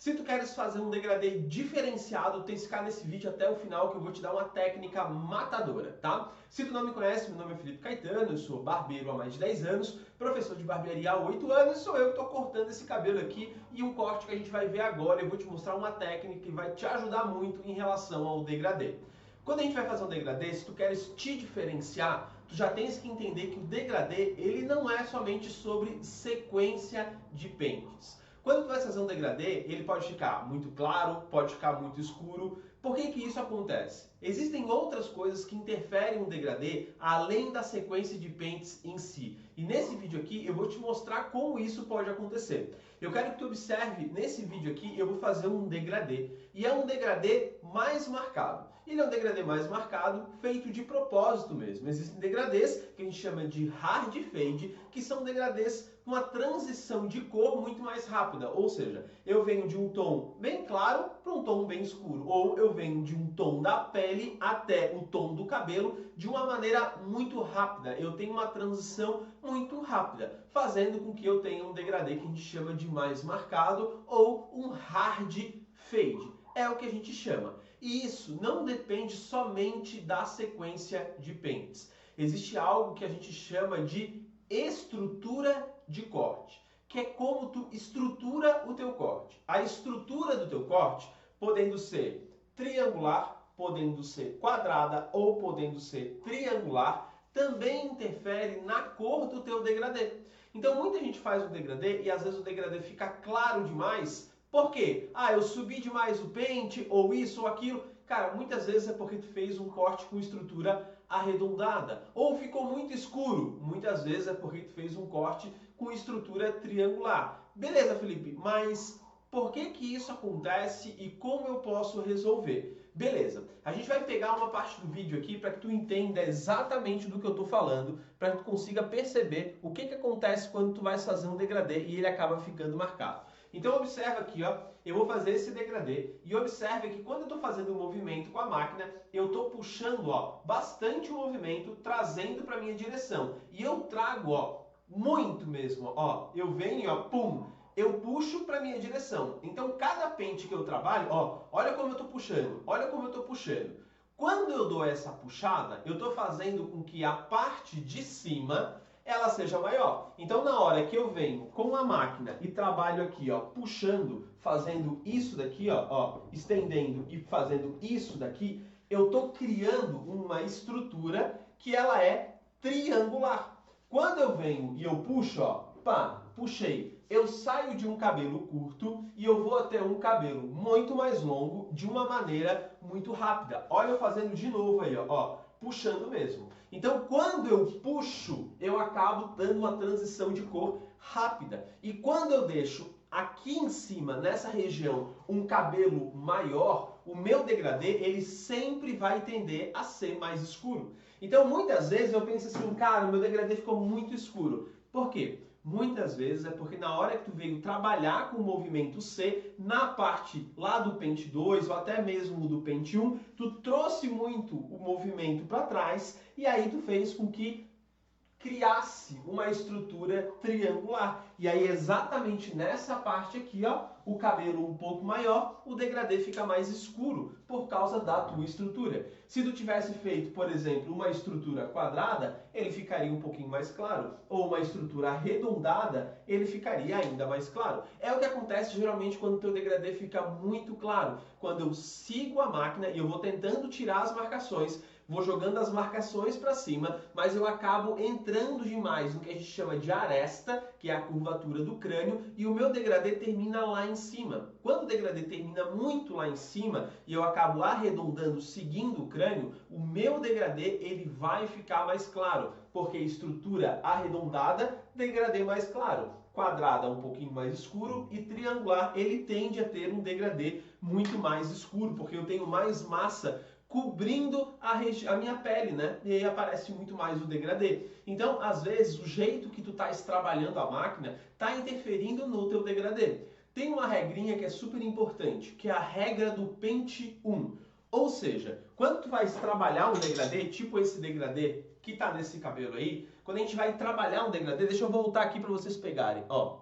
Se tu queres fazer um degradê diferenciado, tem que ficar nesse vídeo até o final que eu vou te dar uma técnica matadora, tá? Se tu não me conhece, meu nome é Felipe Caetano, eu sou barbeiro há mais de 10 anos, professor de barbearia há 8 anos, sou eu que estou cortando esse cabelo aqui e um corte que a gente vai ver agora, eu vou te mostrar uma técnica que vai te ajudar muito em relação ao degradê. Quando a gente vai fazer um degradê, se tu queres te diferenciar, tu já tens que entender que o degradê, ele não é somente sobre sequência de pentes. Quando tu vai fazer um degradê, ele pode ficar muito claro, pode ficar muito escuro. Por que que isso acontece? Existem outras coisas que interferem no degradê, além da sequência de pentes em si. E nesse vídeo aqui, eu vou te mostrar como isso pode acontecer. Eu quero que tu observe, nesse vídeo aqui, eu vou fazer um degradê. E é um degradê mais marcado. Ele é um degradê mais marcado, feito de propósito mesmo. Existem degradês que a gente chama de hard fade, que são degradês com uma transição de cor muito mais rápida. Ou seja, eu venho de um tom bem claro para um tom bem escuro. Ou eu venho de um tom da pele até o tom do cabelo de uma maneira muito rápida. Eu tenho uma transição muito rápida, fazendo com que eu tenha um degradê que a gente chama de mais marcado ou um hard fade. É o que a gente chama. E isso não depende somente da sequência de pentes. Existe algo que a gente chama de estrutura de corte, que é como tu estrutura o teu corte. A estrutura do teu corte podendo ser triangular, podendo ser quadrada ou podendo ser triangular, também interfere na cor do teu degradê. Então muita gente faz o degradê e às vezes o degradê fica claro demais. Por quê? Ah, eu subi demais o pente, ou isso ou aquilo. Cara, muitas vezes é porque tu fez um corte com estrutura arredondada. Ou ficou muito escuro. Muitas vezes é porque tu fez um corte com estrutura triangular. Beleza, Felipe, mas por que que isso acontece e como eu posso resolver? Beleza, a gente vai pegar uma parte do vídeo aqui para que tu entenda exatamente do que eu estou falando, para que tu consiga perceber o que que acontece quando tu vai fazer um degradê e ele acaba ficando marcado. Então observa aqui, ó, eu vou fazer esse degradê e observe que quando eu estou fazendo um movimento com a máquina, eu estou puxando, ó, bastante o movimento, trazendo para a minha direção. E eu trago, ó, muito mesmo, ó, eu venho, ó, pum, eu puxo para a minha direção. Então cada pente que eu trabalho, ó, olha como eu estou puxando, olha como eu estou puxando. Quando eu dou essa puxada, eu estou fazendo com que a parte de cima ela seja maior. Então, na hora que eu venho com a máquina e trabalho aqui, ó, puxando, fazendo isso daqui, ó, estendendo e fazendo isso daqui, eu estou criando uma estrutura que ela é triangular. Quando eu venho e eu puxo, ó, pá, puxei, eu saio de um cabelo curto e eu vou até um cabelo muito mais longo de uma maneira muito rápida. Olha eu fazendo de novo aí, ó, puxando mesmo. Então, quando eu puxo, eu acabo dando uma transição de cor rápida. E quando eu deixo aqui em cima, nessa região, um cabelo maior, o meu degradê, ele sempre vai tender a ser mais escuro. Então, muitas vezes eu penso assim, cara, o meu degradê ficou muito escuro. Por quê? Muitas vezes é porque na hora que tu veio trabalhar com o movimento C, na parte lá do pente 2 ou até mesmo do pente 1, tu trouxe muito o movimento para trás e aí tu fez com que criasse uma estrutura triangular. E aí exatamente nessa parte aqui, ó, o cabelo um pouco maior, o degradê fica mais escuro por causa da tua estrutura. Se tu tivesse feito, por exemplo, uma estrutura quadrada, ele ficaria um pouquinho mais claro. Ou uma estrutura arredondada, ele ficaria ainda mais claro. É o que acontece geralmente quando o teu degradê fica muito claro. Quando eu sigo a máquina e eu vou tentando tirar as marcações, vou jogando as marcações para cima, mas eu acabo entrando demais no que a gente chama de aresta, que é a curvatura do crânio, e o meu degradê termina lá em cima. Quando o degradê termina muito lá em cima e eu acabo arredondando seguindo o crânio, o meu degradê ele vai ficar mais claro, porque estrutura arredondada, degradê mais claro. Quadrada um pouquinho mais escuro e triangular ele tende a ter um degradê muito mais escuro, porque eu tenho mais massa cobrindo a minha pele, né? E aí aparece muito mais o degradê. Então, às vezes, o jeito que tu estás trabalhando a máquina está interferindo no teu degradê. Tem uma regrinha que é super importante, que é a regra do pente 1. Ou seja, quando tu vais trabalhar um degradê, tipo esse degradê que está nesse cabelo aí, quando a gente vai trabalhar um degradê, deixa eu voltar aqui para vocês pegarem, ó.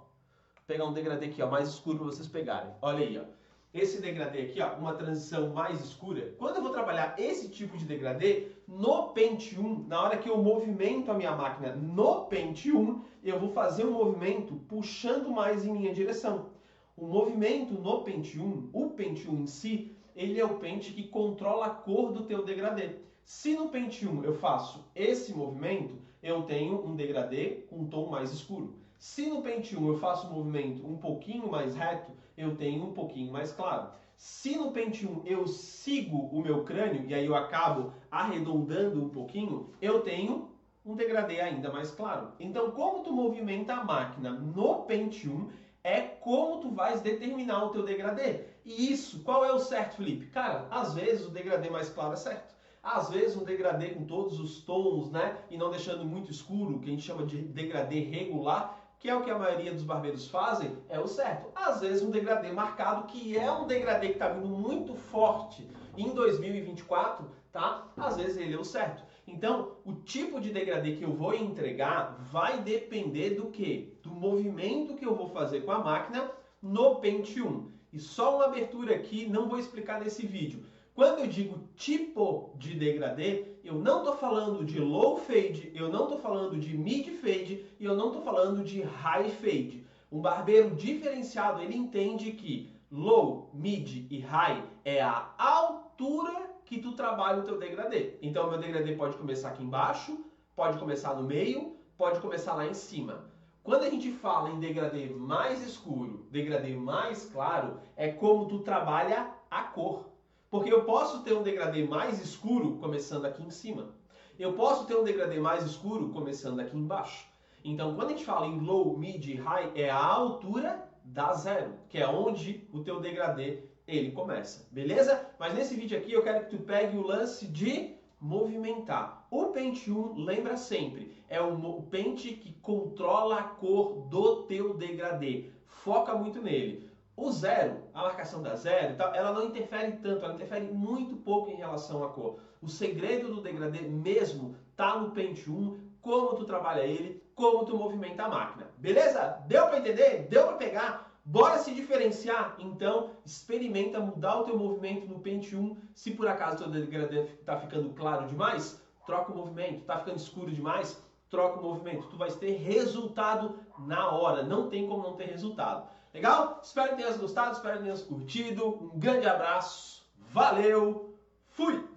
pegar um degradê aqui, ó, mais escuro para vocês pegarem. Olha aí, ó. Esse degradê aqui, ó, uma transição mais escura. Quando eu vou trabalhar esse tipo de degradê, no Pentium, na hora que eu movimento a minha máquina no Pentium, eu vou fazer um movimento puxando mais em minha direção. O movimento no Pentium, o Pentium em si, ele é o pente que controla a cor do teu degradê. Se no Pentium eu faço esse movimento, eu tenho um degradê com um tom mais escuro. Se no Pentium eu faço um movimento um pouquinho mais reto, eu tenho um pouquinho mais claro. Se no Pentium eu sigo o meu crânio, e aí eu acabo arredondando um pouquinho, eu tenho um degradê ainda mais claro. Então, como tu movimenta a máquina no Pentium, é como tu vais determinar o teu degradê. E isso, qual é o certo, Felipe? Cara, às vezes o degradê mais claro é certo. Às vezes um degradê com todos os tons, né? E não deixando muito escuro, que a gente chama de degradê regular, que é o que a maioria dos barbeiros fazem, é o certo. Às vezes um degradê marcado, que é um degradê que está vindo muito forte em 2024, tá? Às vezes ele é o certo. Então, o tipo de degradê que eu vou entregar vai depender do quê? Do movimento que eu vou fazer com a máquina no Pentium. E só uma abertura aqui, não vou explicar nesse vídeo. Quando eu digo tipo de degradê, eu não estou falando de low fade, eu não estou falando de mid fade e eu não estou falando de high fade. Um barbeiro diferenciado, ele entende que low, mid e high é a altura que tu trabalha o teu degradê. Então, meu degradê pode começar aqui embaixo, pode começar no meio, pode começar lá em cima. Quando a gente fala em degradê mais escuro, degradê mais claro, é como tu trabalha a cor. Porque eu posso ter um degradê mais escuro começando aqui em cima. Eu posso ter um degradê mais escuro começando aqui embaixo. Então, quando a gente fala em low, mid e high, é a altura da zero, que é onde o teu degradê ele começa, beleza? Mas nesse vídeo aqui eu quero que tu pegue o lance de movimentar. O Pentium, lembra sempre, é o pente que controla a cor do teu degradê. Foca muito nele. O zero, a marcação da zero, ela não interfere tanto, ela interfere muito pouco em relação à cor. O segredo do degradê mesmo tá no Pentium, como tu trabalha ele, como tu movimenta a máquina. Beleza? Deu para entender? Deu para pegar? Bora se diferenciar? Então, experimenta mudar o teu movimento no Pentium. Se por acaso o teu degradê está ficando claro demais, troca o movimento. Está ficando escuro demais, troca o movimento. Tu vais ter resultado na hora. Não tem como não ter resultado. Legal? Espero que tenhas gostado, espero que tenhas curtido. Um grande abraço. Valeu! Fui!